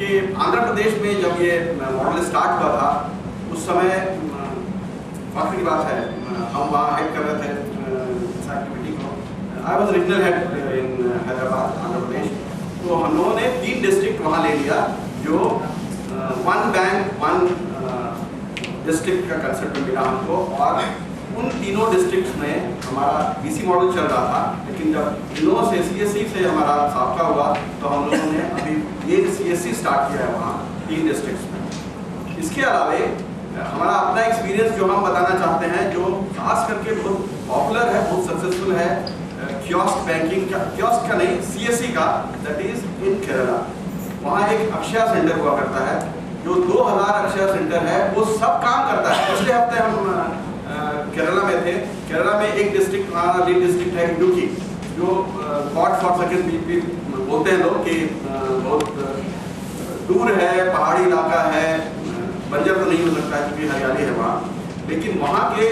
कि आंध्र प्रदेश में जब ये मॉडल स्टार्ट हुआ था उस समय फख्र की बात है, हम वहाँ हेड कर रहे थे इस एक्टिविटी को। I was regional head in Hyderabad, Andhra Pradesh. तो हम लोगों ने 3 डिस्ट्रिक्ट वहाँ ले लिया, जो वन बैंक वन डिस्ट्रिक्ट का कंसेप्ट मिला हमको। और उन तीनों डिस्ट्रिक्ट्स में हमारा बीसी मॉडल चल रहा था, लेकिन जब इन लोगों से सीएससी से हमारा साबका हुआ तो हम लोगों ने अभी ये सीएससी स्टार्ट किया है वहाँ 3 डिस्ट्रिक्ट्स में। इसके अलावा हमारा अपना एक्सपीरियंस जो हम बताना चाहते हैं, जो खास करके बहुत पॉपुलर है, बहुत सक्सेसफुल है, कियोस्क बैंकिंग का, कियोस्क का नहीं सीएससी का, दैट इज इन केरला। वहाँ एक अक्षया सेंटर हुआ करता है, जो 2000 अक्षया सेंटर है, वो सब काम करता है। पिछले हफ्ते हम केरला में थे। केरला में एक डिस्ट्रिक्ट, हमारा लीड डिस्ट्रिक्ट है इडुक्की, जो गॉड फॉर सेकंड भी बोलते हैं लोग कि बहुत दूर है, पहाड़ी इलाका है, बंजर तो नहीं हो सकता है क्योंकि हरियाली है वहाँ। लेकिन वहाँ के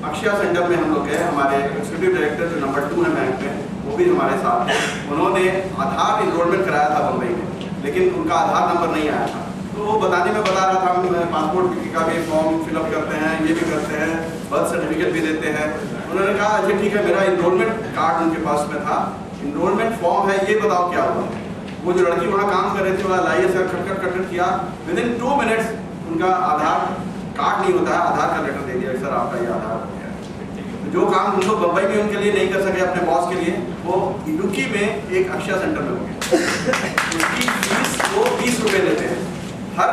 अक्षया सेंटर में हम लोग गए, हमारे एक्जीक्यूटिव डायरेक्टर जो नंबर 2 है बैंक में, वो भी हमारे साथ थे। उन्होंने आधार इनरोलमेंट कराया था बम्बई में, लेकिन उनका आधार नंबर नहीं आया था। तो वो बताने में बता रहा था, हम पासपोर्ट का भी फॉर्म फिलअप करते हैं, ये भी करते हैं, बर्थ सर्टिफिकेट भी देते हैं। उन्होंने कहा अच्छा ठीक है, मेरा इनरोलमेंट कार्ड उनके पास में था, इनरोलमेंट फॉर्म है, ये बताओ क्या हुआ। वो जो लड़की वहाँ काम कर रहे थे, वो लाइए सर खटखट किया, विदिन 2 मिनट्स उनका आधार कार्ड नहीं होता है, आधार का लेटर दे दिया, सर आपका ये आधार हो गया। जो काम हम लोग बम्बई में उनके लिए नहीं कर सके अपने बॉस के लिए, वो इडुक्की में एक अक्षया सेंटर में हो गया। उसकी फीस वो 20 रुपये लेते हैं हर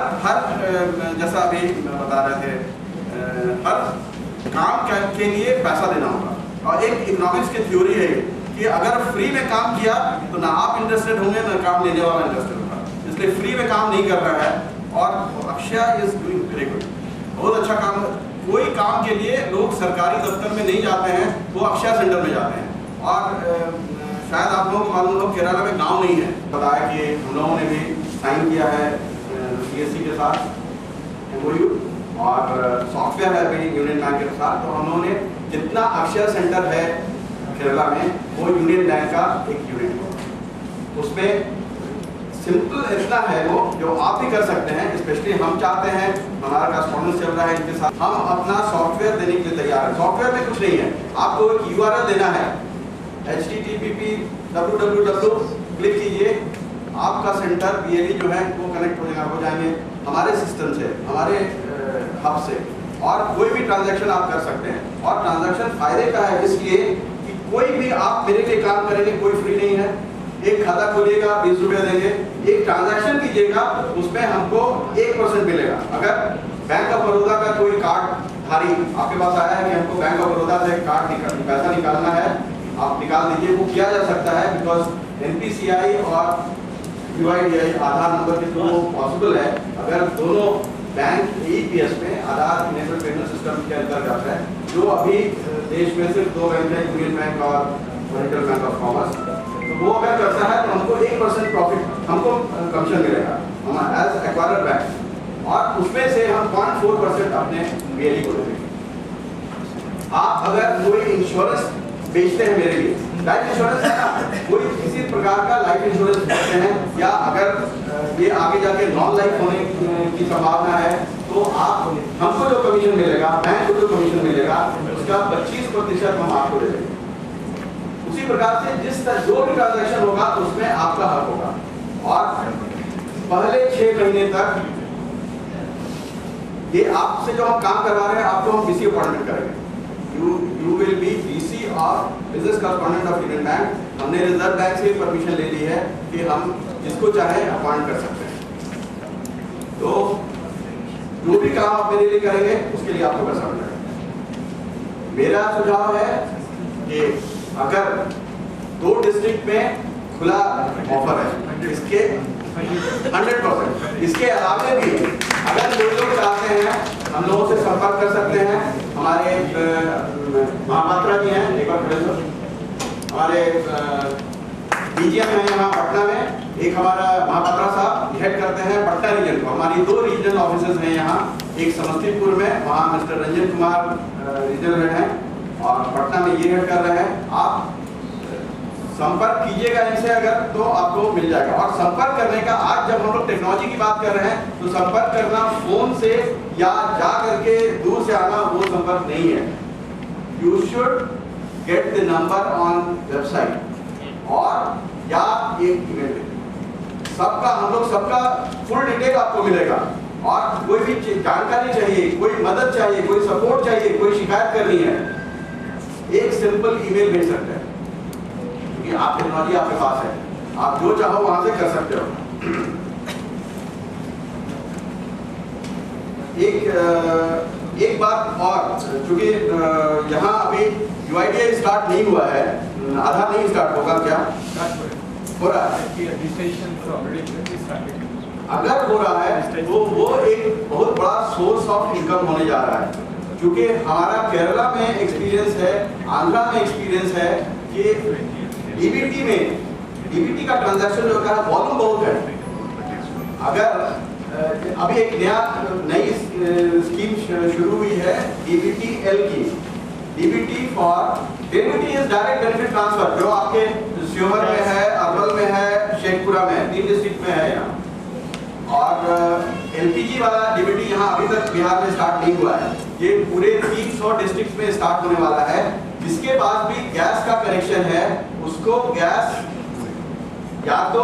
जैसा अभी बता रहे थे, हर काम के लिए पैसा देना होगा। और एक इकोनॉमिक्स की थ्योरी है कि अगर फ्री में काम किया तो ना आप इंटरेस्टेड होंगे ना काम लेने वाला इंटरेस्टेड होगा, इसलिए फ्री में काम नहीं कर रहा है। और अक्षया इज डूइंग वेरी गुड, बहुत अच्छा काम। कोई काम के लिए लोग सरकारी दफ्तर में नहीं जाते हैं, वो अक्षया सेंटर में जाते हैं। और शायद आप लोगों को मालूम हो, केरला में गांव नहीं है। बताया कि हम लोगों ने भी साइन किया है सीएससी के साथ एमओयू, और सॉफ्टवेयर है अभी यूनियन बैंक के साथ। तो हम लोगों ने जितना अक्षया सेंटर है केरला में, वो यूनियन बैंक का एक यूनिट हो। उसमें सिंपल इतना है वो, जो आप भी कर सकते हैं। स्पेशली हम चाहते हैं, हमारा कॉरेस्पॉन्डेंस चल रहा है इनके साथ, हम अपना सॉफ्टवेयर देने के लिए तैयार हैं। सॉफ्टवेयर में कुछ नहीं है, आपको एक URL देना है, http www क्लिक कीजिए, आपका सेंटर BLE जो है वो कनेक्ट हो जाएंगे हमारे सिस्टम से, हमारे हब से, और कोई भी ट्रांजैक्शन आप कर सकते हैं। और ट्रांजैक्शन फायदे का है इसलिए कि कोई भी आप मेरे लिए काम करेंगे, कोई फ्री नहीं है। एक खाता खोलिएगा 20 रुपये देंगे, एक ट्रांजैक्शन कीजिएगा उसमें हमको 1% मिलेगा। अगर बैंक ऑफ बड़ौदा का कोई कार्ड धारी आपके पास आया है कि हमको बैंक ऑफ बड़ौदा से पैसा निकालना है, आप निकाल दीजिए, वो किया जा सकता है। बिकॉज NPCI और UIDAI आधार नंबर के थ्रू पॉसिबल है। अगर दोनों बैंक AEPS में आधार इनेबल्ड पेमेंट सिस्टम के अंतर्गत है, जो अभी देश में सिर्फ 2 बैंक है, यूनियन बैंक और सेंट्रल बैंक ऑफ कॉमर्स। तो वो अगर करता है तो हमको 1% प्रॉफिट, हमको कमीशन मिलेगा हमारा एज एक्वायरर बैंक, और उसमें से हम 0.4% अपने BLE को देंगे। आप अगर कोई इंश्योरेंस बेचते हैं मेरे लिए, लाइफ इंश्योरेंस है ना, कोई किसी प्रकार का लाइफ इंश्योरेंस बेचते हैं, या अगर ये आगे जाके नॉन लाइफ होने की संभावना है, तो आप हमको जो कमीशन मिलेगा, बैंक को जो कमीशन मिलेगा, उसका 25% हम आपको दे देंगे। उसी प्रकार से जो भी ट्रांजैक्शन होगा उसमें आपका हक होगा। और पहले 6 महीने तक ये आपसे जो हम काम करवा रहे हैं, आपको हम BC अपॉइंटमेंट करेंगे। You will be BC और business correspondent of union bank. हमने रिजर्व बैंक से परमिशन ले ली है कि हम जिसको चाहे अपॉइंट कर सकते हैं। तो जो भी काम आप मेरे लिए करेंगे उसके लिए आपको पैसा मिलेगा। मेरा सुझाव है कि अगर 2 डिस्ट्रिक्ट में खुला ऑफर है, इसके 100%, इसके अलावा भी अगर कोई लोग चाहते हैं, हम लोगों से संपर्क कर सकते हैं। हमारे महापात्रा जी हैं, एक बार हमारे DGM हैं यहाँ पटना में, एक हमारा महापात्रा साहब हेड करते हैं पटना रीजन को। हमारी 2 रीजनल ऑफिसेज हैं यहाँ, एक समस्तीपुर में, वहाँ mister Ranjan Kumar regional head हैं, और पटना में ये हेड कर रहे हैं। आप संपर्क कीजिएगा इनसे अगर, तो आपको मिल जाएगा। और संपर्क करने का, आज जब हम लोग टेक्नोलॉजी की बात कर रहे हैं, तो संपर्क करना फोन से या जा करके दूर से आना, वो संपर्क नहीं है। You should get the number on website और या एक ईमेल। सबका, हम लोग सबका फुल डिटेल आपको मिलेगा। और कोई भी जानकारी चाहिए, कोई मदद चाहिए, कोई सपोर्ट चाहिए, कोई शिकायत करनी है, एक सिंपल ईमेल भेज सकते हैं, क्योंकि आप टेक्नोलॉजी आपके पास है, आप जो चाहो वहां से कर सकते हो। एक बात और, चूंकि यहाँ अभी UIDAI स्टार्ट नहीं हुआ है, आधार नहीं स्टार्ट होगा क्या? हो रहा है। अगर हो रहा है तो वो एक बहुत बड़ा सोर्स ऑफ इनकम होने जा रहा है, क्योंकि हमारा केरला में एक्सपीरियंस है, आंध्रा में एक्सपीरियंस है कि डीबीटी का ट्रांजैक्शन जो होता है वॉल्यूम बहुत है। अगर अभी एक नई स्कीम शुरू हुई है DBTL की, DBT is direct benefit transfer, जो आपके श्योमर में है, अरवल में है, शेखपुरा में है, 3 डिस्ट्रिक्ट में है यहाँ। और LPG वाला DBT यहाँ अभी तक बिहार में स्टार्ट नहीं हुआ है, ये पूरे 300 डिस्ट्रिक्ट में स्टार्ट होने वाला है। जिसके पास भी गैस का कनेक्शन है, उसको गैस या तो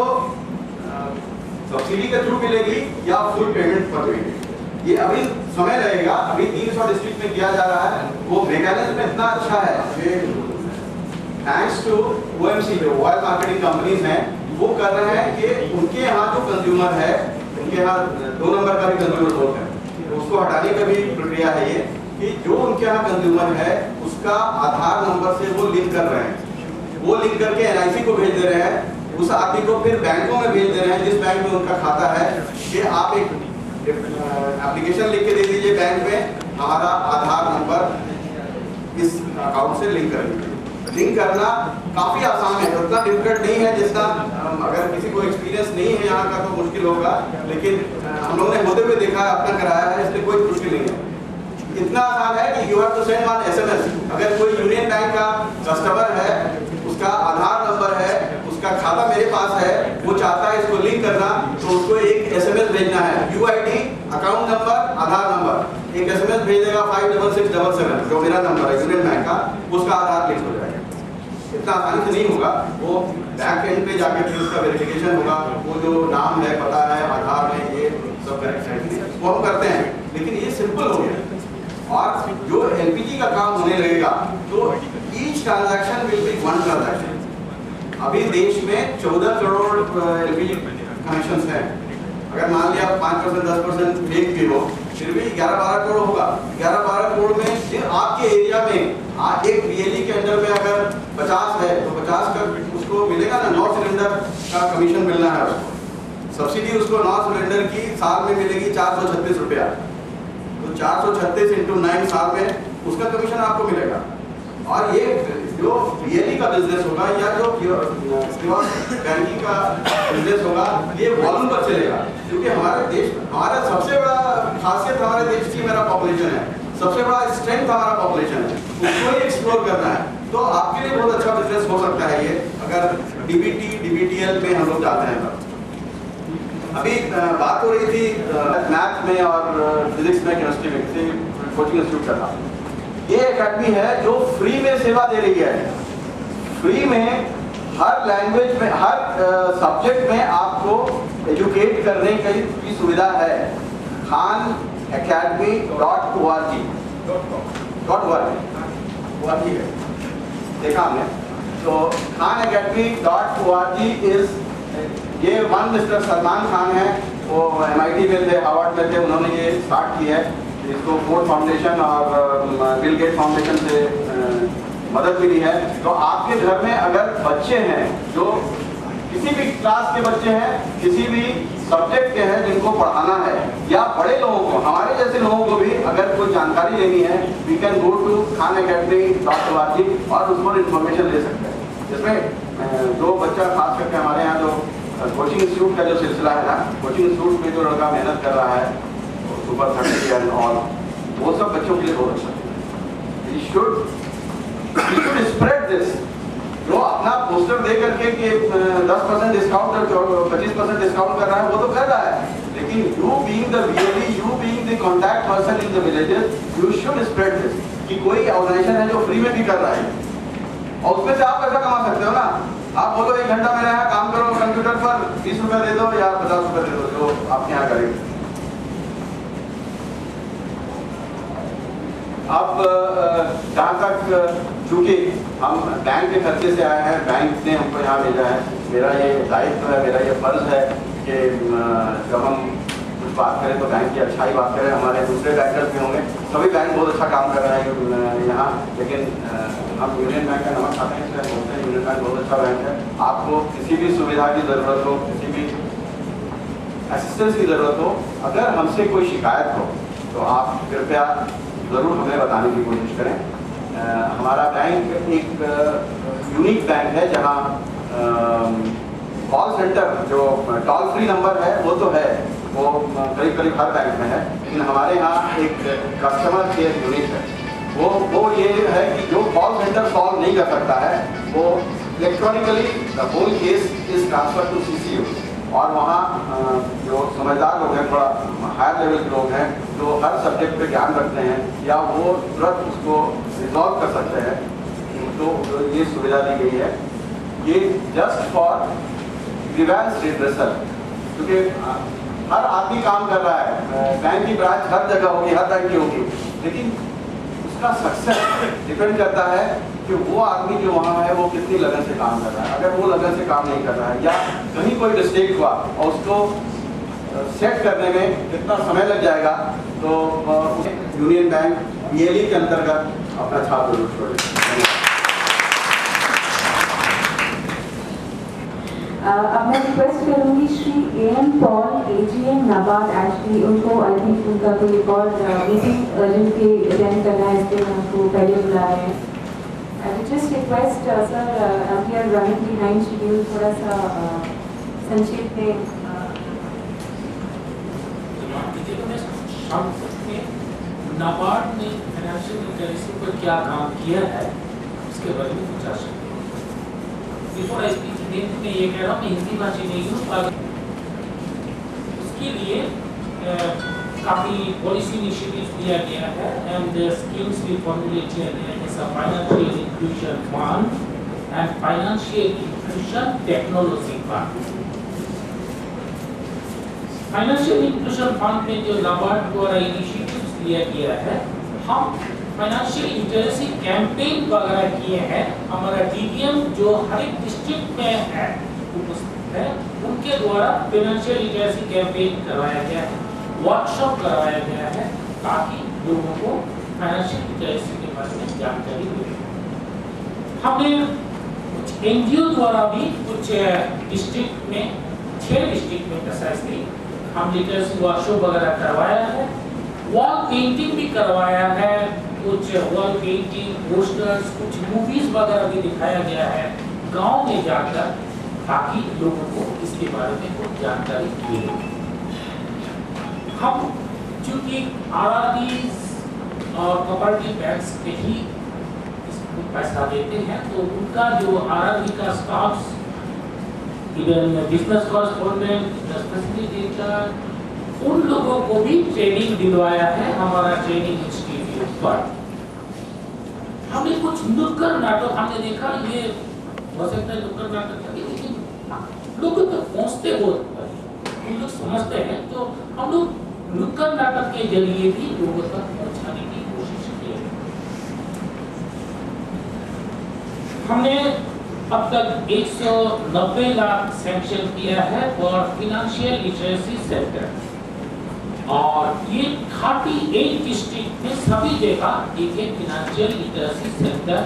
सब्सिडी के थ्रू मिलेगी या फुल पेमेंट पर मिलेगी। ये अभी समय लगेगा, अभी 300 डिस्ट्रिक्ट में किया जा रहा है। वो मैकेनिज्म इतना अच्छा है, थैंक्स टू OMC, जो ऑयल मार्केटिंग कंपनीज हैं, वो कर रहे हैं कि उनके यहाँ जो कंज्यूमर है, उनके यहाँ 2 नंबर का भी कंज्यूमर होता है, उसको हटाने का भी प्रक्रिया है ये, कि जो उनके यहाँ कंज्यूमर है उसका आधार नंबर से वो लिंक कर रहे हैं, वो लिंक करके NIC को भेज दे रहे हैं, उस आदमी को फिर बैंकों में भेज दे रहे हैं जिस बैंक में उनका खाता है, कि आप एक एप्लीकेशन लिख के दे दीजिए बैंक में, हमारा आधार नंबर इस अकाउंट से लिंक कर दीजिए। लिंक करना काफी आसान है, उतना डिफिकल्ट नहीं है जितना, अगर किसी को एक्सपीरियंस नहीं है यहाँ का तो मुश्किल होगा, लेकिन हम लोगों ने होते हुए देखा है, अपना कराया है, इसलिए कोई मुश्किल नहीं है। इतना आसान है कि you have to send one SMS। अगर कोई यूनियन बैंक का कस्टमर है, उसका आधार नंबर है, उसका खाता मेरे पास है, वो चाहता है इसको लिंक करना, तो उसको एक SMS भेजना है, UID, अकाउंट नंबर, आधार नंबर, एक SMS भेज देगा 56677, जो मेरा नंबर है यूनियन बैंक का, उसका आधार लिंक हो जाएगा। इतना आसानी से नहीं होगा, वो बैक एंड पे जाके फिर उसका वेरिफिकेशन होगा, वो जो नाम है, पता है, आधार में ये सब करेक्ट है, वो हम करते हैं, लेकिन ये सिंपल हो गया। और जो LPG का काम होने लगेगा तो each transaction will be 1 transaction. अभी देश में 14 करोड़ LPG कनेक्शंस हैं। अगर मान लिया 5%, 10% फेक भी हो, फिर भी 11-12 करोड़ होगा। 11-12 करोड़ में आपके एरिया में एक BLE के अंडर में अगर 50 है तो 50 का उसको मिलेगा ना, 9 सिलेंडर का कमीशन मिलना है उसको। सब्सिडी उसको 9 सिलेंडर की साल में मिलेगी 436 रुपया, तो 436 × 9 साल में उसका कमीशन आपको मिलेगा। और ये जो BLE का बिजनेस होगा या जो बैंकिंग का बिजनेस होगा, ये वॉल्यूम पर चलेगा, क्योंकि हमारे देश, हमारा सबसे बड़ा खासियत हमारे देश की मेरा पॉपुलेशन है, सबसे बड़ा स्ट्रेंथ हमारा पॉपुलेशन है, उसको ही एक्सप्लोर करना है। तो आपके लिए बहुत अच्छा बिजनेस हो सकता है ये, अगर DBT, DBTL में हम लोग जाते हैं। अभी बात हो रही थी मैथ में और फिजिक्स में, केमिस्ट्री में, किसी कोचिंग इंस्टीट्यूट का था। ये एकेडमी है जो फ्री में सेवा दे रही है, फ्री में हर लैंग्वेज में, हर सब्जेक्ट में आपको एजुकेट करने की सुविधा है। khanacademy.org है, देखा हमने। तो khanacademy.org इज, ये वन मिस्टर सलमान खान है, वो MIT में थे, हार्वर्ड में थे, उन्होंने ये स्टार्ट किया है। इसको फोर्ड फाउंडेशन और बिल गेट फाउंडेशन से मदद मिली है। तो आपके घर में अगर बच्चे हैं, जो किसी भी क्लास के बच्चे हैं, किसी भी सब्जेक्ट के हैं जिनको पढ़ाना है, या बड़े लोगों को, हमारे जैसे लोगों को भी अगर कोई जानकारी लेनी है, we can go to khanacademy.org और उस पर इंफॉर्मेशन ले सकते हैं। जिसमें जो बच्चा, खास करके हमारे यहाँ जो कोचिंग इंस्टीट्यूट का जो सिलसिला है ना, कोचिंग इंस्टीट्यूट में जो लड़का मेहनत कर रहा है, सुपर 30 एंड ऑल, वो सब बच्चों के लिए बहुत अच्छा है। We should spread this जो अपना पोस्टर दे करके कि 10% डिस्काउंट और 25% डिस्काउंट कर रहा है वो तो कर रहा है, लेकिन you being the really you being the contact person in the villages you should spread this कि कोई ऑर्गेनाइजेशन है जो फ्री में भी कर रहा है और उसमें से आप पैसा कमा सकते हो ना। आप बोलो 1 घंटा मेरे यहाँ काम करो कंप्यूटर पर 20 रुपए दे दो या 50 रुपए दे दो जो आपके यहाँ करेंगे। अब जहाँ तक चूंकि हम बैंक के खर्चे से आए हैं, बैंक ने हमको यहाँ भेजा है, मेरा ये दायित्व है, मेरा ये फर्ज है कि जब हम कुछ बात करें तो बैंक की अच्छाई बात करें। हमारे दूसरे बैंकर्स भी होंगे, सभी बैंक बहुत अच्छा काम कर रहे हैं यहाँ, लेकिन हम यूनियन बैंक का नमक खाते हैं इसलिए बोलते हैं यूनियन बैंक बहुत अच्छा बैंक है। आपको किसी भी सुविधा की ज़रूरत हो, किसी भी असिस्टेंस की ज़रूरत हो, अगर हमसे कोई शिकायत हो तो आप कृपया ज़रूर हमें बताने की कोशिश करें। हमारा बैंक एक यूनिक बैंक है जहाँ कॉल सेंटर जो टोल फ्री नंबर है वो तो है, वो करीब करीब हर बैंक में है, लेकिन हमारे यहाँ एक कस्टमर केयर यूनिट है। वो ये है कि जो कॉल सेंटर सॉल्व नहीं कर सकता है वो electronically the whole case is transfer to CCU, और वहाँ जो समझदार लोग हैं, थोड़ा हायर लेवल के लोग हैं जो हर सब्जेक्ट पे ज्ञान रखते हैं या वो तुरंत उसको रिजॉल्व कर सकते हैं, तो ये सुविधा दी गई है। ये जस्ट फॉर ग्रीवेंस रिड्रेसल, क्योंकि हर आदमी काम कर रहा है, बैंक की ब्रांच हर जगह होगी, हर बैंक की होगी, लेकिन उसका सक्सेस डिपेंड करता है कि वो आदमी जो वहाँ है वो कितनी लगन से काम कर रहा है। अगर वो लगन से काम नहीं कर रहा है या कहीं कोई मिस्टेक हुआ और उसको सेट करने में कितना समय लग जाएगा, तो यूनियन बैंक BLE के अंतर्गत अपना छाप जरूर छोड़े। अब मैं रिक्वेस्ट करूँगी Shri AM Paul AGM NABARD Ashley, उनको आई थिंक उनका कोई एक और मीटिंग अर्जेंटली अटेंड करना है, इसलिए उनको पहले बुला रहे हैं। I would just request sir, we are running behind schedule, थोड़ा सा संक्षेप में नाबार्ड ने फाइनेंशियल लिटरेसी पर क्या काम किया है इसके बारे में कुछ आशा बिफोर आई स्पीक हिंदी में ये कह रहा हूँ मैं हिंदी भाषी नहीं हूँ, उसके लिए काफ़ी पॉलिसी इनिशिएटिव्स लिया गया है and the schemes we formulated as a financial inclusion fund and financial inclusion technology fund. Financial inclusion fund में जो नाबार्ड द्वारा इनिशिएटिव्स लिया गया है, हम फाइनेंशियल लिटरेसी कैंपेन वगैरह किए हैं। हमारा DDM जो हर एक डिस्ट्रिक्ट में है उपस्थित है, उनके द्वारा फाइनेंशियल लिटरेसी कैंपेन करवाया गया है, वर्कशॉप करवाया गया है, ताकि लोगों को फाइनेंशियल लिटरेसी के बारे में जानकारी मिले। हमने कुछ NGO द्वारा भी कुछ डिस्ट्रिक्ट में 6 डिस्ट्रिक्ट में प्रिसाइजली हम लिटरेसी वर्कशॉप वगैरह करवाया है, वॉल पेंटिंग भी करवाया है, कुछ वॉल पेंटिंग पोस्टर्स, कुछ मूवीज वगैरह भी दिखाया गया है गांव में जाकर, ताकि लोगों को इसके बारे में कुछ जानकारी मिले। हम चूंकि RRBs और कोऑपरेटिव बैंक्स के ही इसको पैसा देते हैं, तो उनका जो RRB का staff, even business correspondent, business facilitator, उन लोगों को भी ट्रेनिंग दिलवाया है हमारा ट्रेनिंग इंस्टीट्यूट पर। हमने कुछ नुक्कड़ नाटक हमने देखा, ये हो सकता है नुक्कड़ नाटक था, लेकिन लोगों तक पहुंचते बहुत हम लोग समझते हैं, तो हम लोग नुक्कड़ नाटक के जरिए भी लोगों तक पहुंचाने की कोशिश की है। हमने अब तक 190 लाख सैंक्शन किया है फॉर फाइनेंशियल लिटरेसी सेक्टर, और ये 38 डिस्ट्रिक्ट में सभी जगह एक फाइनेंशियल लिटरेसी सेंटर